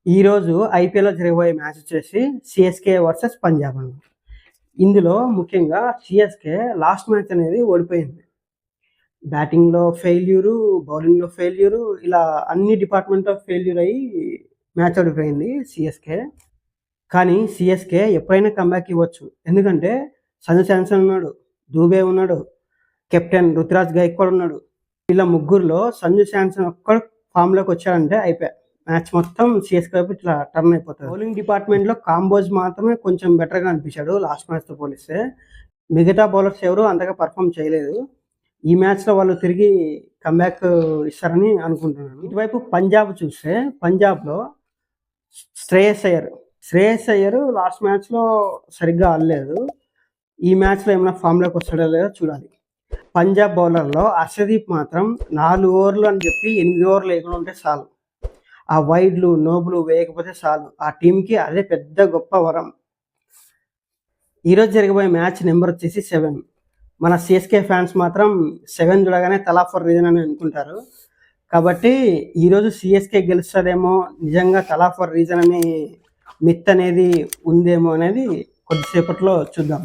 ఈరోజు ఐపీఎల్‌లో జరగబోయే మ్యాచ్ వచ్చేసి సీఎస్‌కే వర్సెస్ పంజాబ్ అన్నమాట. ఇందులో ముఖ్యంగా సీఎస్‌కే లాస్ట్ మ్యాచ్ అనేది ఓడిపోయింది. బ్యాటింగ్‌లో ఫెయిల్యూరు, బౌలింగ్‌లో ఫెయిల్యూరు ఇలా అన్ని డిపార్ట్‌మెంట్‌లో ఫెయిల్యూర్ అయ్యి మ్యాచ్ ఓడిపోయింది సీఎస్‌కే. కానీ సీఎస్‌కే ఎప్పుడైనా కమ్‌బ్యాక్ ఇవ్వచ్చు. ఎందుకంటే సంజు శాంసన్ ఉన్నాడు, దూబే ఉన్నాడు, కెప్టెన్ రుతురాజ్ గైక్వాడ్ ఉన్నాడు. వీళ్ళ ముగ్గురిలో సంజు శాంసన్ ఒక్కడు ఫామ్‌లోకి వచ్చాడంటే అయిపాయే. మ్యాచ్ మొత్తం సీఎస్‌కే వైపు ఇట్లా టర్న్ అయిపోతది. బౌలింగ్ డిపార్ట్‌మెంట్‌లో కాంబోజ్ మాత్రమే కొంచెం బెటర్‌గా అనిపించాడు లాస్ట్ మ్యాచ్‌తో పోలిస్తే. మిగతా బౌలర్స్ ఎవరు అంతగా పెర్ఫార్మ్ చేయలేదు. ఈ మ్యాచ్‌లో వాళ్ళు తిరిగి కమ్‌బ్యాక్ ఇస్తారని అనుకుంటున్నాను. ఇటువైపు పంజాబ్ చూస్తే పంజాబ్‌లో శ్రేయస్ అయ్యర్ లాస్ట్ మ్యాచ్‌లో సరిగ్గా ఆడలేదు. ఈ మ్యాచ్‌లో ఏమైనా ఫామ్‌లోకి వస్తాడో లేదో చూడాలి. పంజాబ్ బౌలర్‌లో హర్షదీప్ మాత్రం 4 ఓవర్లు అని చెప్పి 8 ఓవర్లు వేయకుండా ఉంటే చాలు. ఆ వైడ్లు, నోబులు వేయకపోతే చాలు. ఆ టీంకి అదే పెద్ద గొప్ప వరం. ఈరోజు జరగబోయే మ్యాచ్ నెంబర్ వచ్చేసి 7. మన సీఎస్కే ఫ్యాన్స్ మాత్రం 7 చూడగానే తలా ఫర్ రీజన్ అని అనుకుంటారు. కాబట్టి ఈరోజు సీఎస్కే గెలుస్తుందేమో, నిజంగా తలా ఫర్ రీజన్ అనే మిత్ అనేది ఉందేమో అనేది కొద్దిసేపట్లో చూద్దాం.